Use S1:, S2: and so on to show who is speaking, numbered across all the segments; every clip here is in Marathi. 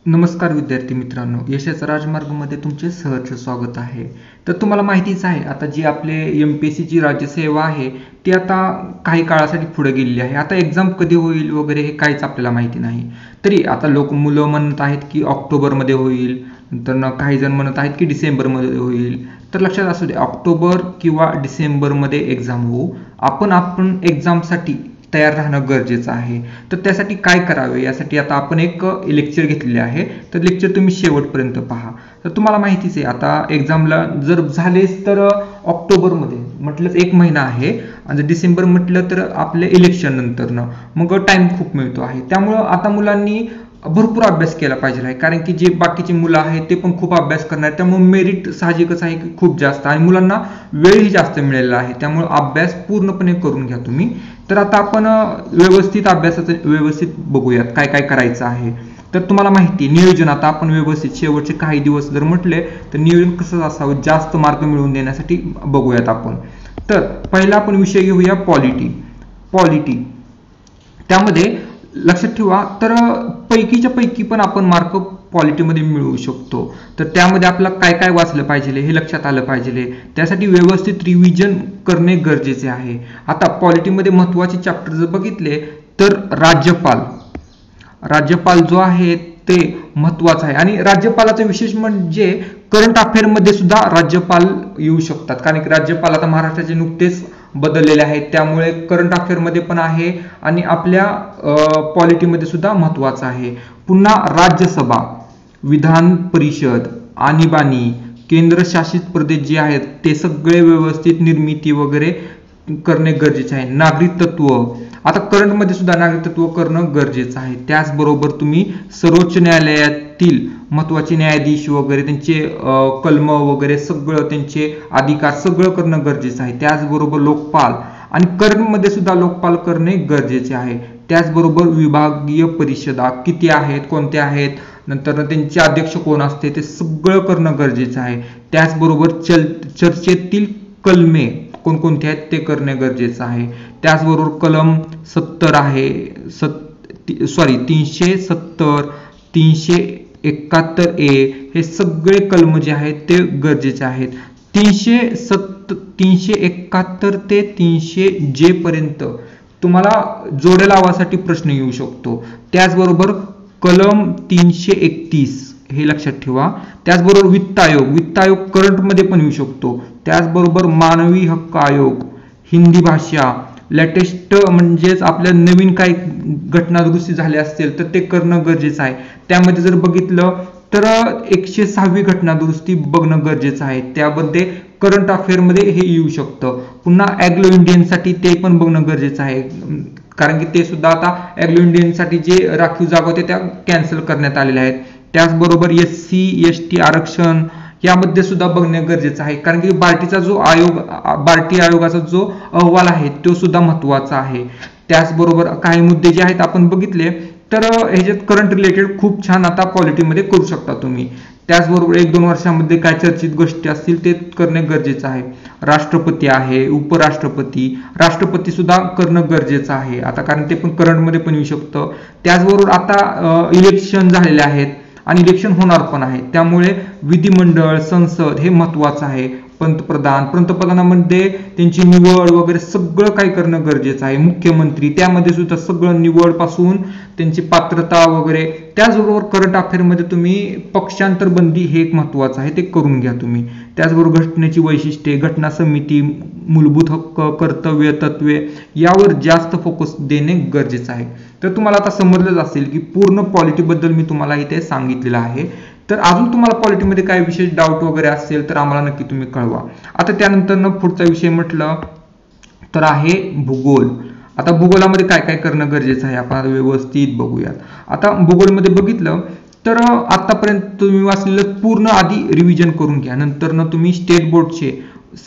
S1: नमस्कार विद्यार्थी मित्रांनो, यशाचा राजमार्गमध्ये तुमचे सहर्ष स्वागत आहे. तर तुम्हाला माहितीच आहे आता जी आपले MPSC ची राज्यसेवा आहे ती आता काही काळासाठी पुढे गेलेली आहे. आता एक्झाम कधी होईल वगैरे हे काहीच आपल्याला माहिती नाही. तरी आता मुलं म्हणत आहेत की ऑक्टोबरमध्ये होईल, नंतर काही जण म्हणत आहेत की डिसेंबरमध्ये होईल. तर लक्षात असू दे, ऑक्टोबर किंवा डिसेंबरमध्ये एक्झाम होऊ. आपण एक्झामसाठी तयार राहणं गरजेचं आहे. तर त्यासाठी काय करावे यासाठी आता आपण एक लेक्चर घेतलेले आहे. तर लेक्चर तुम्ही शेवटपर्यंत पहा. तर तुम्हाला माहितीच आहे आता एक्झामला जर झालेच तर ऑक्टोबरमध्ये म्हटलं एक महिना आहे, आणि डिसेंबर म्हटलं तर आपले इलेक्शन नंतरनं मग टाइम खूप मिळतो आहे. त्यामुळं आता मुलांनी भरपूर अभ्यास केला पाहिजे आहे, कारण की जे बाकीची मुलं आहेत ते पण खूप अभ्यास करणार. त्यामुळे मेरिट साहजिकच आहे की खूप जास्त, आणि मुलांना वेळही जास्त मिळालेला आहे. त्यामुळे अभ्यास पूर्णपणे करून घ्या तुम्ही. तर आता आपण व्यवस्थित अभ्यासाचं व्यवस्थित बघूयात काय काय करायचं आहे. तर तुम्हाला माहिती नियोजन आता आपण व्यवस्थित शेवटचे काही दिवस जर म्हटले तर नियोजन कसं असावं जास्त मार्क मिळवून देण्यासाठी बघूयात आपण. तर पहिला आपण विषय घेऊया पॉलिटी. त्यामध्ये लक्षात ठेवा, तर पैकीच्या पैकी पण आपण मार्क पॉलिटीमध्ये मिळवू शकतो. तर त्यामध्ये आपल्याला काय काय वाचलं पाहिजे हे लक्षात आलं पाहिजे. त्यासाठी व्यवस्थित रिव्हिजन करणे गरजेचे आहे. आता पॉलिटीमध्ये महत्वाचे चॅप्टर जर बघितले तर राज्यपाल जो आहे ते महत्वाचा आहे. आणि राज्यपालाचा विशेष म्हणजे करंट अफेअर मध्ये सुद्धा राज्यपाल येऊ शकतात, कारण की राज्यपाल आता महाराष्ट्राचे नुकतेच बदललेले आहेत. त्यामुळे करंट अफेअर मध्ये पण आहे आणि आपल्या पॉलिटीमध्ये सुद्धा महत्वाचं आहे. पुन्हा राज्यसभा, विधान परिषद, आणीबाणी, केंद्रशासित प्रदेश जे आहेत ते सगळे व्यवस्थित निर्मिती वगैरे करणे गरजेचे आहे. नागरिकत्व, आता करंट मध्ये सुद्धा नागरिकत्व करणं गरजेचं आहे. त्याचबरोबर तुम्ही सर्वोच्च न्यायालयातील महत्वाचे न्यायाधीश वगैरे त्यांचे कलम वगैरे सगळं त्यांचे अधिकार सगळं करणं गरजेचं आहे. त्याचबरोबर लोकपाल, आणि करंट मध्ये सुद्धा लोकपाल करणे गरजेचे आहे. त्याचबरोबर विभागीय परिषदा किती आहेत, कोणत्या आहेत, नंतर त्यांचे अध्यक्ष कोण असते ते सगळं करणं गरजेचं आहे. त्याचबरोबर चर्चेतील कलमे कोणकोणते आहेत ते करणे गरजेचं आहे. त्याचबरोबर कलम 70 आहे, 370, 371A हे सगळे कलम जे आहेत ते गरजेचे आहेत. 371 ते 300J पर्यंत तुम्हाला जोड्या लावासाठी प्रश्न येऊ शकतो. त्याचबरोबर कलम 331 हे लक्षात ठेवा. त्याचबरोबर वित्त आयोग करंट मध्ये पण येऊ शकतो. त्याचबरोबर मानवी हक्क आयोग, हिंदी भाषा, लेटेस्ट म्हणजेच आपल्या नवीन काही घटना दुरुस्ती झाल्या असतील तर ते करणं गरजेचं आहे. त्यामध्ये जर बघितलं तर 106वी घटना दुरुस्ती बघणं गरजेचं आहे. त्यामध्ये करंट अफेअर मध्ये हे येऊ शकतं. पुन्हा अँग्लो इंडियन साठी ते पण बघणं गरजेचं आहे, कारण की ते सुद्धा आता अँग्लो इंडियन साठी जे राखीव जागा होते त्या कॅन्सल करण्यात आलेल्या आहेत. त्याचबरोबर SC ST आरक्षण यामध्ये सुद्धा बघणे गरजेचं आहे, कारण की बार्टी आयोगाचा जो अहवाल आहे तो सुद्धा महत्वाचा आहे. त्याचबरोबर काही मुद्दे जे आहेत आपण बघितले तर ह्याच्यात करंट रिलेटेड खूप छान आता पॉलिटीमध्ये करू शकता तुम्ही. त्याचबरोबर 1-2 वर्षामध्ये काय चर्चित गोष्टी असतील ते करणे गरजेचं आहे. राष्ट्रपती आहे, राष्ट्रपती सुद्धा करणं गरजेचं आहे आता, कारण ते पण करंटमध्ये पण येऊ शकतं. त्याचबरोबर आता इलेक्शन झालेले आहेत आणि इलेक्शन होणार पण आहे, त्यामुळे विधिमंडळ, संसद हे महत्वाचं आहे. पंतप्रधानामध्ये त्यांची निवड वगैरे सगळं काही करणं गरजेचं आहे. मुख्यमंत्री त्यामध्ये सुद्धा सगळं निवड पासून त्यांची पात्रता वगैरे. त्याचबरोबर करंट अफेअर मध्ये तुम्ही पक्षांतर बंदी हे एक महत्वाचं आहे, ते करून घ्या तुम्ही. त्याचबरोबर घटनेची वैशिष्ट्ये, घटना समिती, मूलभूत हक्क, कर्तव्य, तत्वे यावर जास्त फोकस देणे गरजेचं आहे. तर तुम्हाला आता समजलंच असेल की पूर्ण पॉलिटी बद्दल मी तुम्हाला इथे सांगितलेलं आहे. तर अजून तुम्हाला पॉलिटीमध्ये काही विशेष डाऊट वगैरे असेल तर आम्हाला नक्की तुम्ही कळवा. आता त्यानंतर पुढचा विषय म्हटलं तर आहे भूगोल. आता भूगोलामध्ये काय काय करणं गरजेचं आहे आपण व्यवस्थित बघूयात. आता भूगोलमध्ये बघितलं तर आतापर्यंत तुम्ही वाचलेलं पूर्ण आधी रिव्हिजन करून घ्या. नंतर तुम्ही स्टेट बोर्डचे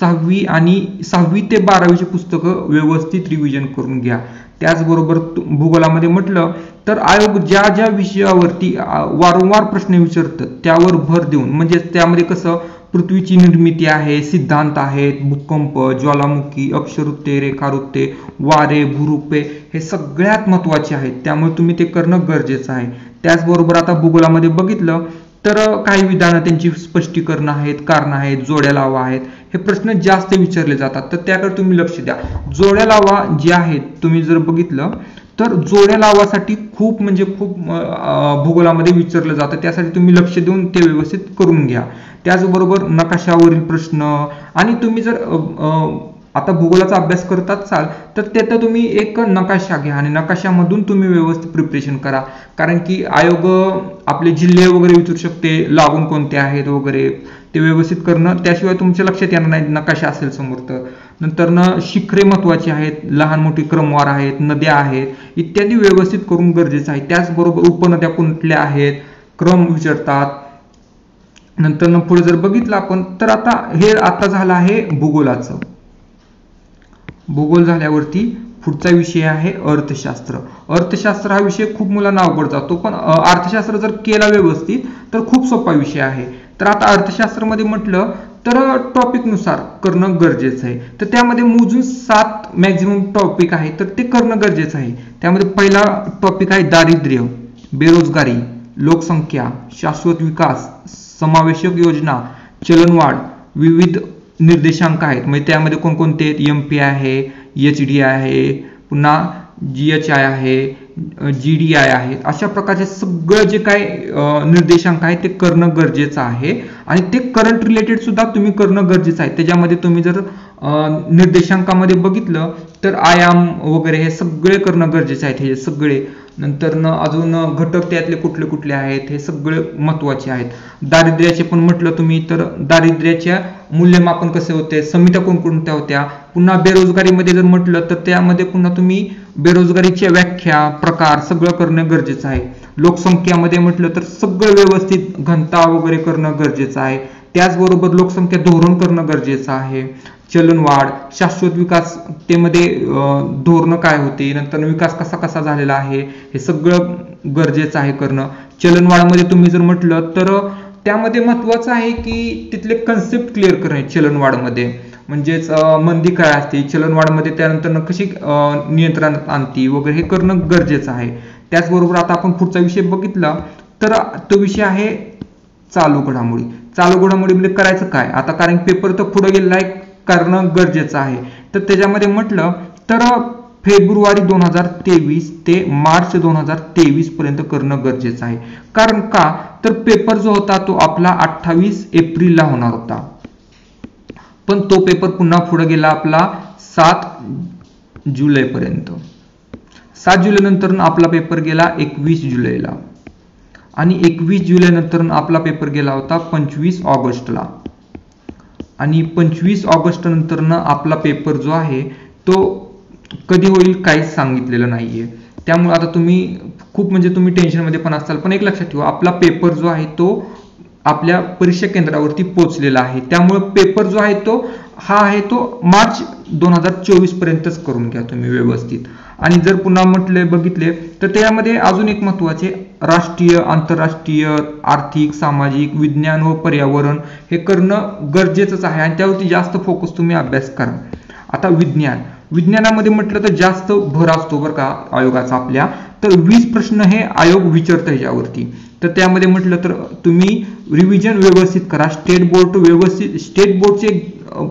S1: 6वी ते 12वीचे पुस्तकं व्यवस्थित रिव्हिजन करून घ्या. त्याचबरोबर भूगोलामध्ये म्हटलं तर आयोग ज्या ज्या विषयावरती वारंवार प्रश्न विचारतात त्यावर भर देऊन, म्हणजे त्यामध्ये कसं पृथ्वीची निर्मिती आहे, सिद्धांत आहेत, भूकंप, ज्वालामुखी, अक्षरवृत्ते, रेखावृत्ते, वारे, भूरूपे हे सगळ्यात महत्वाचे आहेत. त्यामुळे तुम्ही ते करणं गरजेचं आहे. त्याचबरोबर आता भूगोलामध्ये बघितलं तर काही विधानं त्यांची स्पष्टीकरण आहेत, कारण आहेत, जोड्या लावा आहेत, हे प्रश्न जास्त विचारले जातात, तर त्याकडे तुम्ही लक्ष द्या. जोड्या लावा जे आहेत तुम्ही जर बघितलं तर जोड्या लावासाठी खूप म्हणजे खूप भूगोलामध्ये विचारलं जातं, त्यासाठी तुम्ही लक्ष देऊन ते व्यवस्थित करून घ्या. त्याचबरोबर नकाशावरील प्रश्न, आणि तुम्ही जर आता भूगोलाचा अभ्यास करत असाल तर त्यात तुम्ही एक नकाशा घ्या आणि नकाशामधून तुम्ही व्यवस्थित प्रिपरेशन करा, कारण की आयोग आपले जिल्हे वगैरे विचारू शकते, लागून कोणते आहेत वगैरे, ते व्यवस्थित करणं, त्याशिवाय तुमच्या लक्षात येणार नाही नकाशा असेल समोर तर. नंतर शिखरे महत्वाची आहेत, लहान मोठी क्रमवार आहेत, नद्या आहेत इत्यादी व्यवस्थित करून गरजेचं आहे. त्याचबरोबर उपनद्या कुठल्या आहेत क्रम विचारतात. नंतर पुढे जर बघितलं आपण तर आता झालं आहे भूगोलाचं. भूगोल झाल्यावरती पुढचा विषय आहे अर्थशास्त्र. अर्थशास्त्र हा विषय खूप मुलांना अवघड जातो, पण अर्थशास्त्र जर केला व्यवस्थित तर खूप सोपा विषय आहे. तर आता अर्थशास्त्रामध्ये म्हटलं तर टॉपिक नुसार करणं गरजेचं आहे. तर त्यामध्ये मोजून 7 मॅक्झिमम टॉपिक आहे, तर ते करणं गरजेचं आहे. त्यामध्ये पहिला टॉपिक आहे दारिद्र्य, बेरोजगारी, लोकसंख्या, शाश्वत विकास, समावेशक योजना, चलनवाढ, विविध निर्देशांक आहेत, म्हणजे त्यामध्ये कोणकोणते आहेत, एमपी आहे, एचडी आहे, पुन्हा जीएचआय आहे, जीडीआय आहे, अशा प्रकारचे सगळं जे काय निर्देशांक आहे ते करणं गरजेचं आहे. आणि ते करंट रिलेटेड सुद्धा तुम्ही करणं गरजेचं आहे. त्याच्यामध्ये तुम्ही जर निर्देशांकामध्ये बघितलं तर आयाम वगैरे हे सगळे करणं गरजेचे आहेत, हे सगळे. नंतर अजून घटक त्यातले कुठले कुठले आहेत हे सगळे महत्वाचे आहेत. दारिद्र्याचे पण म्हटलं तुम्ही तर दारिद्र्याच्या मूल्यमापन कसे होते, समित्या कोणकोणत्या होत्या. पुन्हा बेरोजगारीमध्ये जर म्हटलं तर त्यामध्ये पुन्हा तुम्ही बेरोजगारीच्या व्याख्या, प्रकार सगळं करणं गरजेचं आहे. लोकसंख्यामध्ये म्हटलं तर सगळं व्यवस्थित घनता वगैरे करणं गरजेचं आहे. त्याचबरोबर लोकसंख्या धोरण करणं गरजेचं आहे. चलनवाढ, शाश्वत विकास, त्यामध्ये धोरण काय होते, नंतर विकास कसा कसा झालेला आहे हे सगळं गरजेचं आहे करणं. चलनवाढमध्ये तुम्ही जर म्हटलं तर त्यामध्ये महत्वाचं आहे की तिथले कन्सेप्ट क्लिअर करणे. चलनवाढमध्ये म्हणजेच मंदी काय असते, चलनवाढमध्ये त्यानंतर कशी नियंत्रणात आणती वगैरे हे करणं गरजेचं आहे. त्याचबरोबर आता आपण पुढचा विषय बघितला तर तो विषय आहे चालू घडामोडी. चालू घडामोडीमध्ये करायचं काय आता, कारण पेपर तर पुढे गेलेला आहे, करणं गरजेचं आहे. तर त्याच्यामध्ये म्हटलं तर फेब्रुवारी 2023 ते मार्च 2023 पर्यंत करणं गरजेचं आहे. कारण का तर पेपर जो होता तो आपला 28 एप्रिलला होणार होता, पण तो पेपर पुन्हा पुढे गेला आपला 7 जुलैपर्यंत. 7 जुलै नंतर आपला पेपर गेला 21 जुलैला, आणि 21 जुलै नंतर आपला पेपर गेला होता 25 ऑगस्टला, आणि 25 ऑगस्ट नंतर आपला पेपर जो आहे तो कधी होईल काहीच सांगितलेलं नाहीये. त्यामुळे आता तुम्ही टेन्शनमध्ये पण असाल, पण एक लक्षात ठेवा आपला पेपर जो आहे तो आपल्या परीक्षा केंद्रावरती पोहोचलेला आहे. त्यामुळे पेपर जो आहे तो मार्च 2024 पर्यंतच करून घ्या तुम्ही व्यवस्थित. आणि जर पुन्हा बघितले तर त्यामध्ये अजून एक महत्वाचे राष्ट्रीय, आंतरराष्ट्रीय, आर्थिक, सामाजिक, विज्ञान व पर्यावरण हे करणं गरजेचंच आहे, आणि त्यावरती जास्त फोकस तुम्ही अभ्यास करा. आता विज्ञानामध्ये म्हटलं तर जास्त भर असतो बरं का आयोगाचा आपल्या, तर 20 प्रश्न हे आयोग विचारतं ह्याच्यावरती. तर त्यामध्ये म्हटलं तर तुम्ही रिव्हिजन व्यवस्थित करा. स्टेट बोर्डचे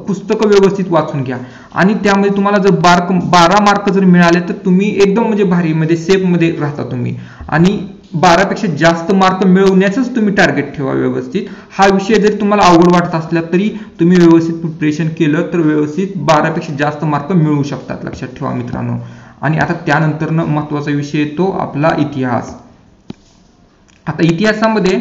S1: पुस्तकं व्यवस्थित वाचून घ्या, आणि त्यामध्ये तुम्हाला जर 12 मार्क जर मिळाले तर तुम्ही एकदम भारी सेफ मध्ये राहता तुम्ही, आणि 12 पेक्षा जास्त मार्क मिळवण्याचंच तुम्ही टार्गेट ठेवा व्यवस्थित. हा विषय जर तुम्हाला अवघड वाटत असला तरी तुम्ही व्यवस्थित प्रिपरेशन केलं तर व्यवस्थित 12 पेक्षा जास्त मार्क मिळवू शकतात, लक्षात ठेवा मित्रांनो. आणि आता त्यानंतर महत्वाचा विषय येतो आपला इतिहास. आता इतिहासामध्ये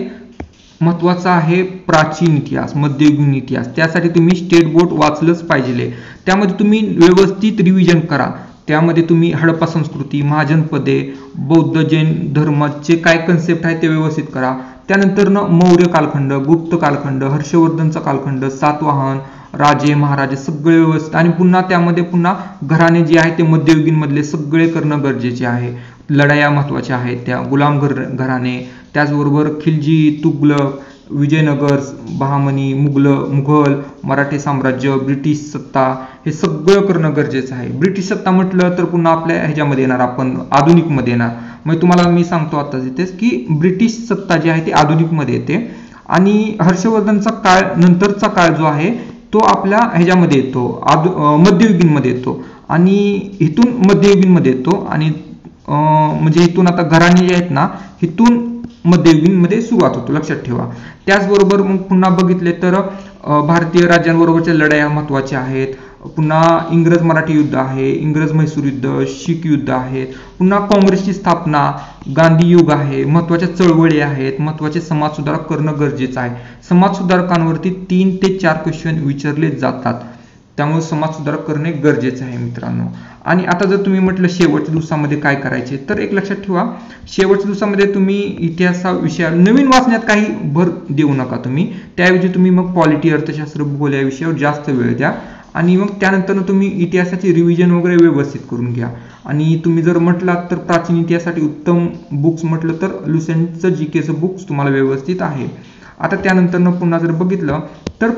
S1: महत्वाचा आहे प्राचीन इतिहास, मध्ययुगीन इतिहास. त्यासाठी तुम्ही स्टेट बोर्ड वाचलंच पाहिजे. त्यामध्ये तुम्ही व्यवस्थित रिव्हिजन करा. त्यामध्ये तुम्ही हडप्पा संस्कृती, महाजनपदे, बौद्ध जैन धर्माचे काय कन्सेप्ट आहे ते व्यवस्थित करा. त्यानंतर मौर्य कालखंड, गुप्त कालखंड, हर्षवर्धनचा कालखंड, सातवाहन, राजे महाराजे सगळे व्यवस्थित, आणि पुन्हा त्यामध्ये घराणे जे आहे ते मध्ययुगीन मधले सगळे करणं गरजेचे आहे. लढाया महत्वाच्या आहेत त्या, गुलाम घराणे, त्याचबरोबर खिलजी, तुगलक, विजयनगर, बहामनी, मुघल, मराठी साम्राज्य, ब्रिटिश सत्ता, हे सगळं करणं गरजेचं आहे. ब्रिटिश सत्ता म्हटलं तर पुन्हा आपल्या ह्याच्यामध्ये येणार, आपण आधुनिक मध्ये येणार. मग तुम्हाला मी सांगतो आता इथेच की ब्रिटिश सत्ता जी आहे ती आधुनिक मध्ये येते आणि हर्षवर्धनचा काळ, नंतरचा काळ जो आहे तो आपल्या ह्याच्यामध्ये येतो, मध्ययुगीन मध्ये येतो आणि इथून मध्ययुगीन मध्ये येतो आणि म्हणजे इथून आता घराणे जे आहेत ना, इथून मध्ययुगीन मध्ये सुरुवात होतो, लक्षात ठेवा. त्याचबरोबर मग पुन्हा बघितले तर भारतीय राज्यांबरोबरच्या लढाया महत्वाच्या आहेत. पुन्हा इंग्रज मराठी युद्ध आहे, इंग्रज म्हैसूर युद्ध, शीख युद्ध आहेत. पुन्हा काँग्रेसची स्थापना, गांधी युग आहे, महत्वाच्या चळवळी आहेत, महत्वाचे समाज सुधारक करणं गरजेचं आहे. समाज सुधारकांवरती 3 ते 4 क्वेश्चन विचारले जातात, त्यामुळे समाज सुधारक करणे गरजेचं आहे मित्रांनो. आणि आता जर तुम्ही म्हटलं शेवटच्या दिवसामध्ये काय करायचे, तर एक लक्षात ठेवा, शेवटच्या दिवसामध्ये तुम्ही इतिहास विषयावर नवीन वाचण्यात काही भर देऊ नका तुम्ही. त्याऐवजी तुम्ही मग पॉलिटी, अर्थशास्त्र, भूगोल या विषयावर जास्त वेळ द्या आणि मग त्यानंतर तुम्ही इतिहासाची रिव्हिजन वगैरे व्यवस्थित करून घ्या. आणि तुम्ही जर म्हटलात तर प्राचीन इतिहासासाठी उत्तम बुक्स म्हटलं तर लुसेंटचं जीकेचं बुक्स तुम्हाला व्यवस्थित आहे. आता त्यानंतर पुन्हा जर बघितलं तर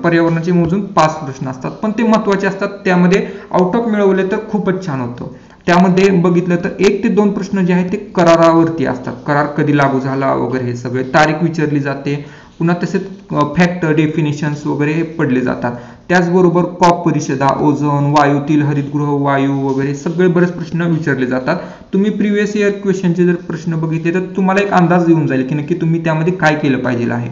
S1: पर्यावरणाचे मोजून 5 प्रश्न असतात, पण ते महत्वाचे असतात. त्यामध्ये आउट ऑफ मिळवले तर खूपच छान होतं. त्यामध्ये बघितलं तर 1 ते 2 प्रश्न जे आहेत ते करारावरती असतात, करार कधी लागू झाला वगैरे हे सगळे, तारीख विचारली जाते. पुन्हा तसेच फॅक्ट, डेफिनेशन्स वगैरे हे पडले जातात. त्याचबरोबर कॉप परिषदा, ओझोन, वायूतील हरितगृह वायू वगैरे सगळे बरेच प्रश्न विचारले जातात. तुम्ही प्रिव्हियस इयर क्वेश्चनचे जर प्रश्न बघितले तर तुम्हाला एक अंदाज येऊन जाईल की नक्की तुम्ही त्यामध्ये काय केलं पाहिजे आहे.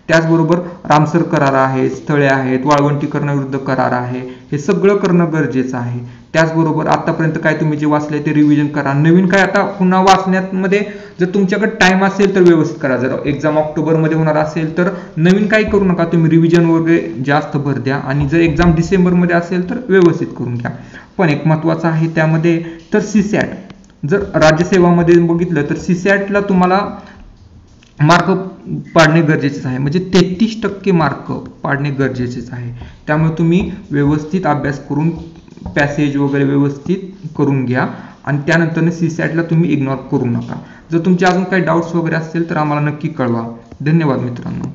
S1: त्याचबरोबर रामसर करार आहे, स्थळे आहेत, वाळवंटीकरणाविरुद्ध करार आहे, हे सगळं करणं गरजेचं आहे. त्याचबरोबर आतापर्यंत काय तुम्ही जे वाचले ते रिव्हिजन करा. नवीन काय आता पुन्हा वाचण्यामध्ये जर तुमच्याकडे टाइम असेल तर व्यवस्थित करा. जर एक्झाम ऑक्टोबरमध्ये होणार असेल तर नवीन काही करू नका, तुम्ही रिव्हिजन वगैरे जास्त भर द्या. आणि जर एक्झाम डिसेंबरमध्ये असेल तर व्यवस्थित करून घ्या. पण एक महत्वाचं आहे त्यामध्ये तर सीसॅट, जर राज्यसेवामध्ये बघितलं तर सीसॅटला तुम्हाला मार्क पाडणे गरजेचेच आहे, म्हणजे 33% मार्क पाडणे गरजेचेच आहे. त्यामुळे तुम्ही व्यवस्थित अभ्यास करून पॅसेज वगैरे व्यवस्थित करून घ्या आणि त्यानंतर सीसॅटला तुम्ही इग्नोर करू नका. जर तुमचे अजून काही डाऊट्स वगैरे असतील तर आम्हाला नक्की कळवा. धन्यवाद मित्रांनो.